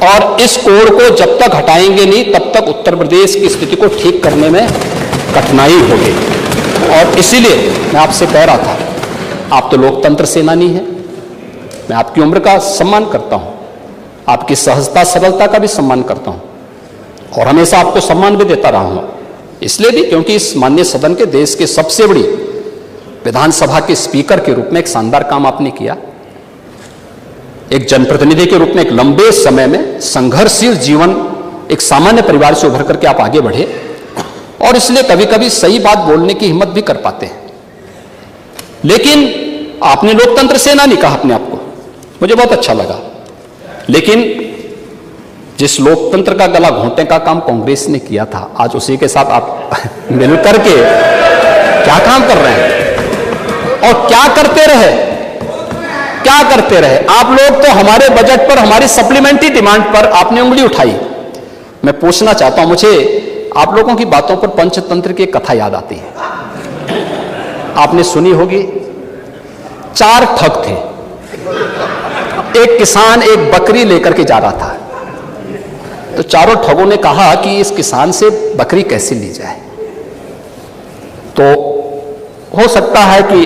और इस कोड को जब तक हटाएंगे नहीं तब तक उत्तर प्रदेश की स्थिति को ठीक करने में कठिनाई होगी। और इसीलिए मैं आपसे कह रहा था, आप तो लोकतंत्र सेनानी हैं, मैं आपकी उम्र का सम्मान करता हूं, आपकी सहजता सरलता का भी सम्मान करता हूं और हमेशा आपको सम्मान भी देता रहा हूं। इसलिए भी क्योंकि इस माननीय सदन के देश के सबसे बड़ी विधानसभा के स्पीकर के रूप में एक शानदार काम आपने किया। एक जनप्रतिनिधि के रूप में एक लंबे समय में संघर्षशील जीवन, एक सामान्य परिवार से उभर करके आप आगे बढ़े और इसलिए कभी कभी सही बात बोलने की हिम्मत भी कर पाते हैं। लेकिन आपने लोकतंत्र सेनानी कहा अपने आप को, मुझे बहुत अच्छा लगा। लेकिन जिस लोकतंत्र का गला घोंटने का काम कांग्रेस ने किया था, आज उसी के साथ आप मिलकर के क्या काम कर रहे हैं और क्या करते रहे, क्या करते रहे आप लोग। तो हमारे बजट पर, हमारी सप्लीमेंट्री डिमांड पर आपने उंगली उठाई। मैं पूछना चाहता हूं, मुझे आप लोगों की बातों पर पंचतंत्र की कथा याद आती है, आपने सुनी होगी। 4 ठग थे, एक किसान एक बकरी लेकर के जा रहा था, तो चारों ठगों ने कहा कि इस किसान से बकरी कैसे ली जाए। तो हो सकता है कि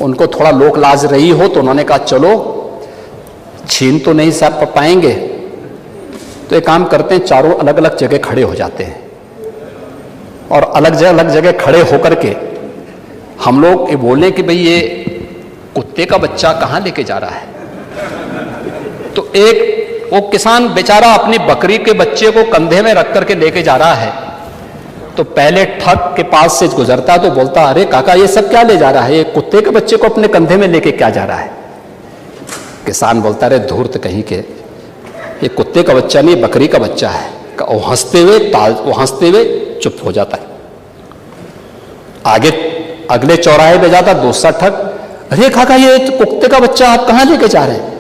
उनको थोड़ा लोक लाज रही हो, तो उन्होंने कहा चलो छीन तो नहीं सब पाएंगे, तो एक काम करते हैं, चारों अलग अलग जगह खड़े हो जाते हैं और अलग जगह खड़े होकर के हम लोग ये बोले कि भाई ये कुत्ते का बच्चा कहां लेके जा रहा है। तो एक वो किसान बेचारा अपनी बकरी के बच्चे को कंधे में रख करके लेके जा रहा है, तो पहले ठग के पास से गुजरता तो बोलता, अरे काका ये सब क्या ले जा रहा है, ये कुत्ते के बच्चे को अपने कंधे में लेके क्या जा रहा है। किसान बोलता, अरे धूर्त कहीं के, ये कुत्ते का बच्चा नहीं बकरी का बच्चा है। वो हंसते हुए चुप हो जाता है। आगे अगले चौराहे पे जाता दूसरा ठग, अरे काका ये कुत्ते का बच्चा आप कहां लेके जा रहे हैं।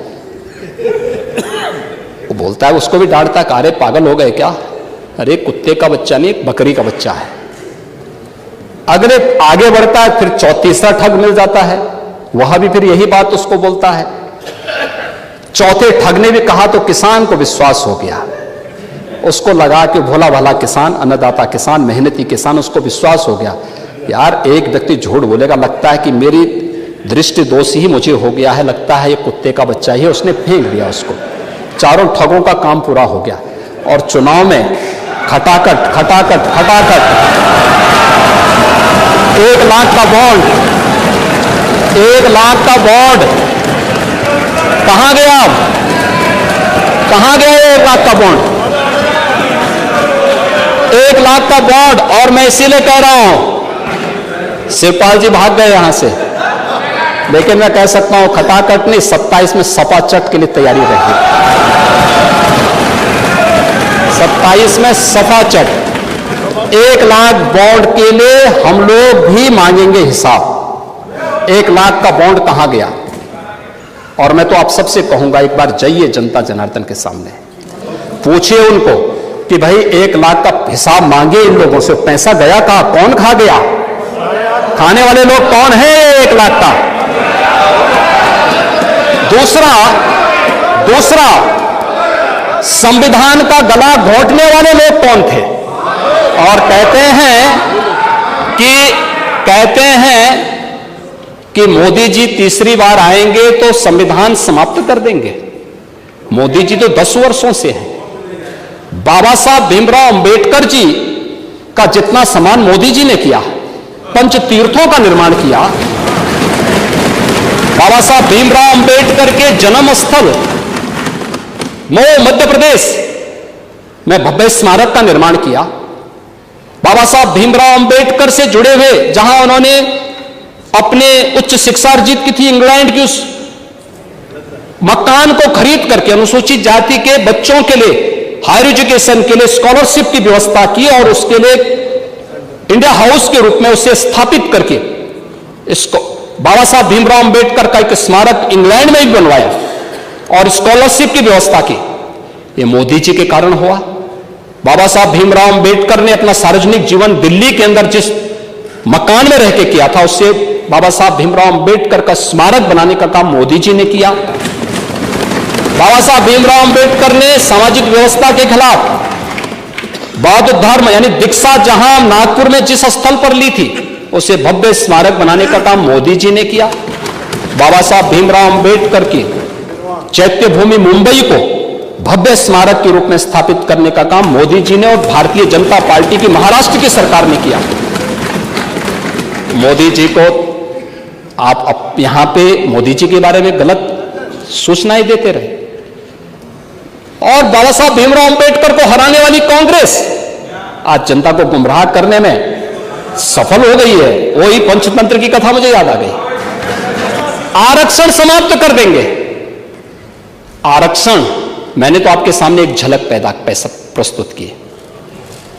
वो बोलता है, उसको भी डांटता, अरे पागल हो गए क्या, अरे कुत्ते का बच्चा नहीं बकरी का बच्चा है। अगले आगे बढ़ता है, फिर तीसरा ठग मिल जाता है, वह भी फिर यही बात उसको बोलता है। चौथे ठग ने भी कहा तो किसान को विश्वास हो गया, उसको लगा कि भोला भाला किसान, अन्नदाता किसान, मेहनती किसान, उसको विश्वास हो गया यार एक व्यक्ति झूठ बोलेगा, लगता है कि मेरी दृष्टि दोष ही मुझे हो गया है, लगता है ये कुत्ते का बच्चा ही, उसने फेंक दिया उसको। चारों ठगों का काम पूरा हो गया और चुनाव में खटाखट 1 लाख का बॉन्ड, 1 लाख का बॉन्ड कहां गया, कहां गया 1 लाख का बॉन्ड, 1 लाख का बॉन्ड। और मैं इसीलिए कह रहा हूं, शिवपाल जी भाग गए यहां से, लेकिन मैं कह सकता हूं खटाखट नहीं, 27 में सपा चट के लिए तैयारी रहेगी, 27 में सपा चट। 1 लाख बॉन्ड के लिए हम लोग भी मांगेंगे हिसाब, 1 लाख का बॉन्ड कहां गया। और मैं तो आप सबसे कहूंगा, एक बार जाइए जनता जनार्दन के सामने, पूछिए उनको कि भाई 1 लाख का हिसाब मांगे इन लोगों से, पैसा गया कहां, कौन खा गया, खाने वाले लोग कौन है 1 लाख का। दूसरा संविधान का गला घोंटने वाले लोग कौन थे, और कहते हैं कि मोदी जी तीसरी बार आएंगे तो संविधान समाप्त कर देंगे। मोदी जी तो 10 वर्षों से हैं। बाबा साहब भीमराव अंबेडकर जी का जितना सम्मान मोदी जी ने किया, पंच तीर्थों का निर्माण किया, बाबा साहब भीमराव अंबेडकर के जन्म स्थल मऊ मध्य प्रदेश में भव्य स्मारक का निर्माण किया, बाबा साहब भीमराव अंबेडकर से जुड़े हुए जहां उन्होंने अपने उच्च शिक्षा अर्जित की थी, इंग्लैंड की उस मकान को खरीद करके अनुसूचित जाति के बच्चों के लिए हायर एजुकेशन के लिए स्कॉलरशिप की व्यवस्था की और उसके लिए इंडिया हाउस के रूप में उसे स्थापित करके इसको बाबा साहब भीमराव अंबेडकर का एक स्मारक इंग्लैंड में भी बनवाया और स्कॉलरशिप की व्यवस्था की। ये मोदी जी के कारण हुआ। बाबा साहब भीमराव अंबेडकर ने अपना सार्वजनिक जीवन दिल्ली के अंदर जिस मकान में रह के किया था, उससे बाबा साहब भीमराव अंबेडकर का स्मारक बनाने का काम मोदी जी ने किया। बाबा साहब भीमराव अंबेडकर ने सामाजिक व्यवस्था के खिलाफ बौद्ध धर्म यानी दीक्षा जहां नागपुर में जिस स्थल पर ली थी उसे भव्य स्मारक बनाने का काम मोदी जी ने किया। बाबा साहब भीमराव अंबेडकर की चैत्य भूमि मुंबई को भव्य स्मारक के रूप में स्थापित करने का काम मोदी जी ने और भारतीय जनता पार्टी की महाराष्ट्र की सरकार ने किया। मोदी जी को आप यहां पे मोदी जी के बारे में गलत सूचनाएं देते रहे और बाबा साहब भीमराव अंबेडकर को हराने वाली कांग्रेस आज जनता को गुमराह करने में सफल हो गई है। वही पंचतंत्र की कथा मुझे याद आ गई। आरक्षण समाप्त कर देंगे। आरक्षण मैंने तो आपके सामने एक झलक प्रस्तुत की।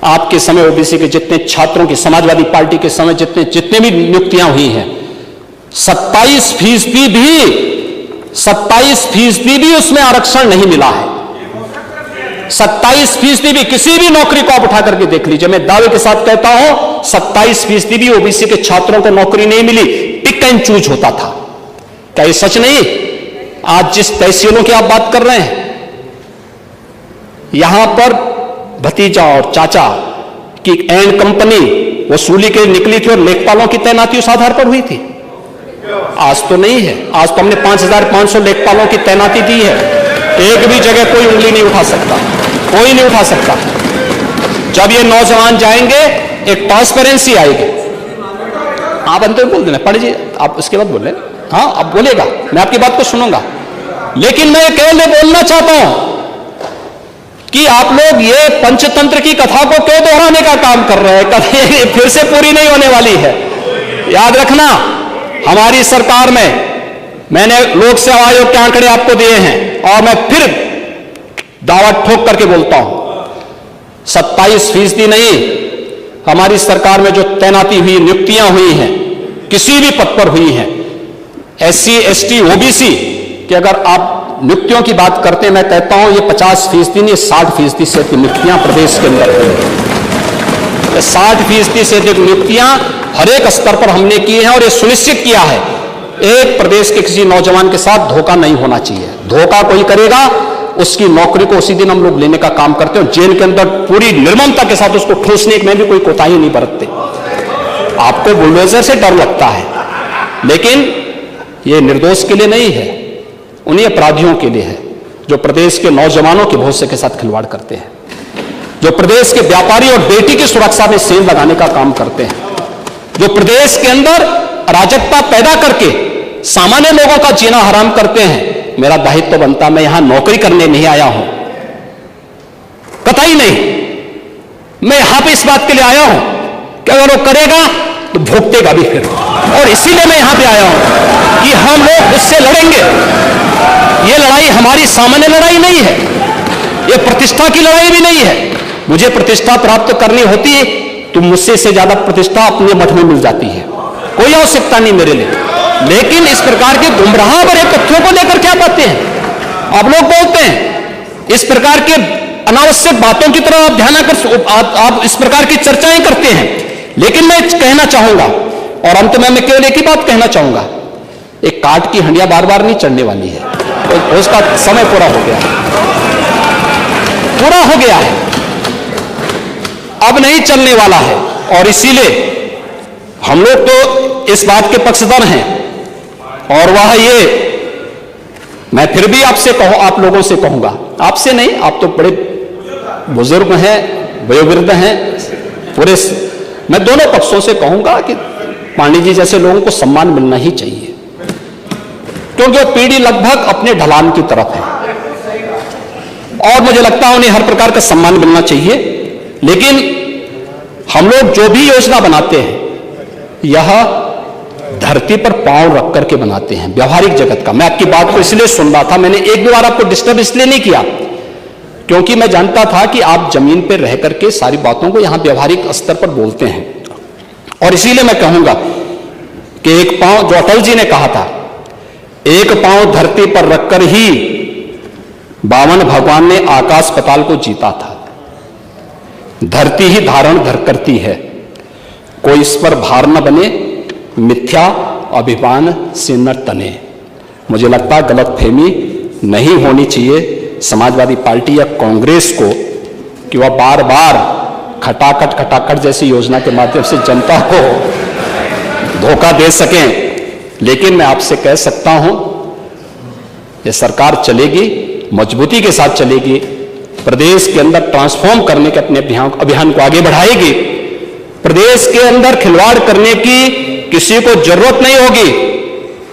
आपके समय ओबीसी के जितने छात्रों की, समाजवादी पार्टी के समय जितने भी नियुक्तियां हुई हैं, 27% भी उसमें आरक्षण नहीं मिला है। 27% भी किसी भी नौकरी को आप उठा करके देख लीजिए, मैं दावे के साथ कहता हूं 27% भी ओबीसी के छात्रों को नौकरी नहीं मिली। पिक एंड चूज होता था। क्या ये सच नहीं? आज जिस तहसीलों की आप बात कर रहे हैं, यहां पर भतीजा और चाचा की एंड कंपनी वसूली के निकली थी और लेखपालों की तैनाती उस आधार पर हुई थी। आज तो नहीं है। आज तो हमने 5500 लेखपालों की तैनाती दी है। एक भी जगह कोई उंगली नहीं उठा सकता, कोई नहीं उठा सकता। जब ये नौजवान जाएंगे एक ट्रांसपेरेंसी आएगी। आप अंतर बोल देना, पढ़िए आप, उसके बाद बोल रहे। हाँ, अब बोलेगा, मैं आपकी बात को सुनूंगा। लेकिन मैं कहने बोलना चाहता हूं कि आप लोग ये पंचतंत्र की कथा को क्यों दोहराने का काम कर रहे हैं? कभी फिर से पूरी नहीं होने वाली है। याद रखना, हमारी सरकार में मैंने लोक सेवा आयोग के आंकड़े आपको दिए हैं और मैं फिर दावा ठोक करके बोलता हूं, 27% नहीं, हमारी सरकार में जो तैनाती हुई, नियुक्तियां हुई हैं, किसी भी पद पर हुई हैं, SC, ST, OBC कि अगर आप नियुक्तियों की बात करते हैं, मैं कहता हूं ये 50% नहीं, 60% से अधिक नियुक्तियां प्रदेश के अंदर हुई हैं। 60% से अधिक नियुक्तियां हर एक स्तर पर हमने की हैं और ये सुनिश्चित किया है एक प्रदेश के किसी नौजवान के साथ धोखा नहीं होना चाहिए। धोखा कोई करेगा उसकी नौकरी को उसी दिन हम लोग लेने का काम करते हैं। जेल के अंदर पूरी निर्ममता के साथ उसको ठूसने में भी कोई कोताही नहीं बरतते। आपको बुलडोजर से डर लगता है, लेकिन ये निर्दोष के लिए नहीं है, उन्हीं अपराधियों के लिए है जो प्रदेश के नौजवानों के भविष्य के साथ खिलवाड़ करते हैं, जो प्रदेश के व्यापारी और बेटी की सुरक्षा में सेंध लगाने का काम करते हैं, जो प्रदेश के अंदर अराजकता पैदा करके सामान्य लोगों का जीना हराम करते हैं। मेरा दायित्व तो बनता, मैं यहां नौकरी करने नहीं आया हूं, कतई नहीं। मैं यहां पे इस बात के लिए आया हूं कि अगर वो करेगा तो भुगतेगा भी फिर, और इसीलिए मैं यहां पे आया हूं कि हम लोग उससे लड़ेंगे। ये लड़ाई हमारी सामान्य लड़ाई नहीं है, ये प्रतिष्ठा की लड़ाई भी नहीं है। मुझे प्रतिष्ठा प्राप्त करनी होती तो मुझसे से ज्यादा प्रतिष्ठा अपने मठ में मिल जाती है, कोई आवश्यकता नहीं मेरे लिए। लेकिन इस प्रकार के गुमराह भरे तथ्यों को लेकर क्या बातें हैं आप लोग बोलते हैं, इस प्रकार के अनावश्यक बातों की तरफ आप ध्यान आकर आप इस प्रकार की चर्चाएं करते हैं। लेकिन मैं कहना चाहूंगा, और अंत में मैं केवल एक ही बात कहना चाहूंगा, एक काट की हंडिया बार बार नहीं चढ़ने वाली है, तो उसका समय पूरा हो गया, पूरा हो गया है, अब नहीं चलने वाला है। और इसीलिए हम लोग तो इस बात के पक्षधर हैं, और वह ये मैं फिर भी आपसे आप लोगों से कहूंगा, आपसे नहीं, आप तो बड़े बुजुर्ग हैं, वयोवृद्ध हैं, पूरे मैं दोनों पक्षों से कहूंगा कि पांडे जी जैसे लोगों को सम्मान मिलना ही चाहिए, क्योंकि वो पीढ़ी लगभग अपने ढलान की तरफ है और मुझे लगता है उन्हें हर प्रकार का सम्मान मिलना चाहिए। लेकिन हम लोग जो भी योजना बनाते हैं यह धरती पर पांव रख करके बनाते हैं, व्यवहारिक जगत का। मैं आपकी बात को इसलिए सुन रहा था, मैंने एक भी बार आपको डिस्टर्ब इसलिए नहीं किया क्योंकि मैं जानता था कि आप जमीन पर रह करके सारी बातों को यहां व्यवहारिक स्तर पर बोलते हैं। और इसीलिए मैं कहूंगा कि एक पांव, जो अटल जी ने कहा था, एक पांव धरती पर रखकर ही बावन भगवान ने आकाश पाताल को जीता था। धरती ही धारण धर करती है, कोई इस पर भार न बने, मिथ्या अभिमान से न तने। मुझे लगता है गलतफहमी नहीं होनी चाहिए समाजवादी पार्टी या कांग्रेस को कि वह बार बार खटाखट जैसी योजना के माध्यम से जनता को धोखा दे सकें। लेकिन मैं आपसे कह सकता हूं, ये सरकार चलेगी, मजबूती के साथ चलेगी, प्रदेश के अंदर ट्रांसफॉर्म करने के अपने अभियान को आगे बढ़ाएगी। प्रदेश के अंदर खिलवाड़ करने की किसी को जरूरत नहीं होगी।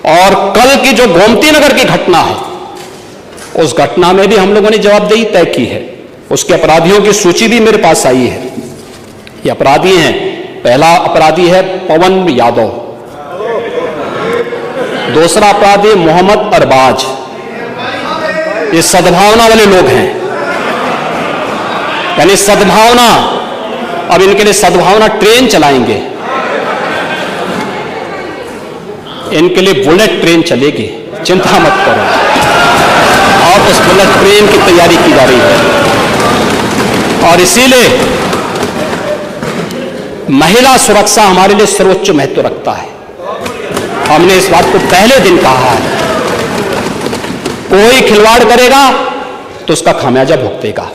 और कल की जो गोमती नगर की घटना है, उस घटना में भी हम लोगों ने जवाबदेही तय की है। उसके अपराधियों की सूची भी मेरे पास आई है। ये अपराधी हैं, पहला अपराधी है पवन यादव, दूसरा अपराधी मोहम्मद अरबाज। ये सद्भावना वाले लोग हैं, यानी सद्भावना, अब इनके लिए सद्भावना ट्रेन चलाएंगे, इनके लिए बुलेट ट्रेन चलेगी, चिंता मत करो। और उस बुलेट ट्रेन की तैयारी की जा रही है। और इसीलिए महिला सुरक्षा हमारे लिए सर्वोच्च महत्व रखता है। हमने इस बात को पहले दिन कहा है, कोई खिलवाड़ करेगा तो उसका खामियाजा भुगतेगा।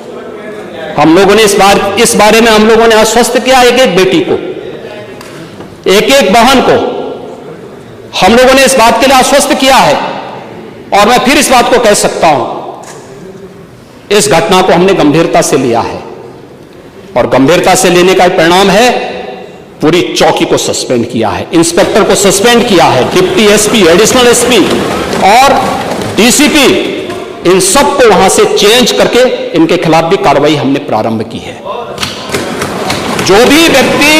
हम लोगों ने इस बारे में हम लोगों ने आश्वस्त किया, एक एक बेटी को, एक एक बहन को हम लोगों ने इस बात के लिए आश्वस्त किया है। और मैं फिर इस बात को कह सकता हूं, इस घटना को हमने गंभीरता से लिया है। और गंभीरता से लेने का परिणाम है, पूरी चौकी को सस्पेंड किया है, इंस्पेक्टर को सस्पेंड किया है, डिप्टी एसपी, एडिशनल एसपी और डीसीपी, इन सबको वहां से चेंज करके इनके खिलाफ भी कार्रवाई हमने प्रारंभ की है। जो भी व्यक्ति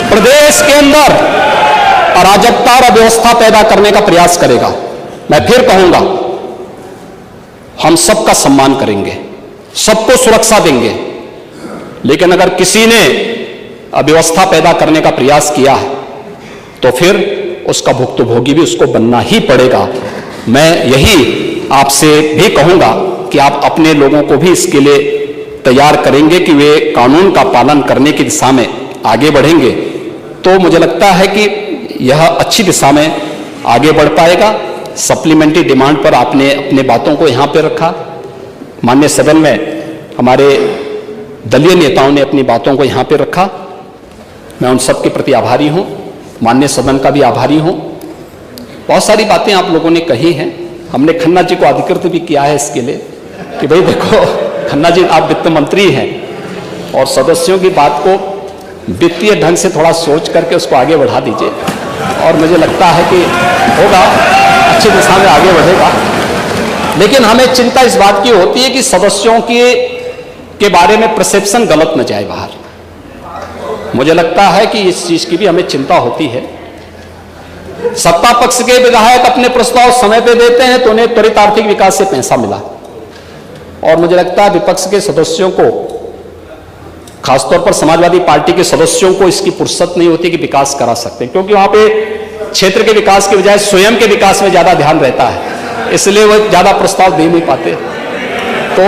प्रदेश के अंदर अराजकता और अव्यवस्था पैदा करने का प्रयास करेगा, मैं फिर कहूंगा, हम सबका सम्मान करेंगे, सबको सुरक्षा देंगे। लेकिन अगर किसी ने अव्यवस्था पैदा करने का प्रयास किया है तो फिर उसका भुक्तभोगी भी उसको बनना ही पड़ेगा। मैं यही आपसे भी कहूंगा कि आप अपने लोगों को भी इसके लिए तैयार करेंगे कि वे कानून का पालन करने की दिशा में आगे बढ़ेंगे, तो मुझे लगता है कि यह अच्छी दिशा में आगे बढ़ पाएगा। सप्लीमेंट्री डिमांड पर आपने अपने बातों को यहां पर रखा, माननीय सदन में हमारे दलीय नेताओं ने अपनी बातों को यहां पर रखा। मैं उन सब के प्रति आभारी हूं, माननीय सदन का भी आभारी हूं। बहुत सारी बातें आप लोगों ने कही हैं। हमने खन्ना जी को अधिकृत भी किया है इसके लिए कि भाई देखो खन्ना जी, आप वित्त मंत्री हैं और सदस्यों की बात को वित्तीय ढंग से थोड़ा सोच करके उसको आगे बढ़ा दीजिए। और मुझे लगता है कि होगा, अच्छी दिशा में आगे बढ़ेगा। लेकिन हमें चिंता इस बात की होती है कि सदस्यों के बारे में परसेप्शन गलत न जाए बाहर। मुझे लगता है कि इस चीज की भी हमें चिंता होती है। सत्ता पक्ष के विधायक अपने प्रस्ताव समय पे देते हैं तो उन्हें त्वरित आर्थिक विकास से पैसा मिला, और मुझे लगता है विपक्ष के सदस्यों को, खासतौर पर समाजवादी पार्टी के सदस्यों को इसकी फुर्सत नहीं होती कि विकास करा सकते, क्योंकि वहां पे क्षेत्र के विकास के बजाय स्वयं के विकास में ज्यादा ध्यान रहता है, इसलिए वो ज्यादा प्रस्ताव दे नहीं पाते। तो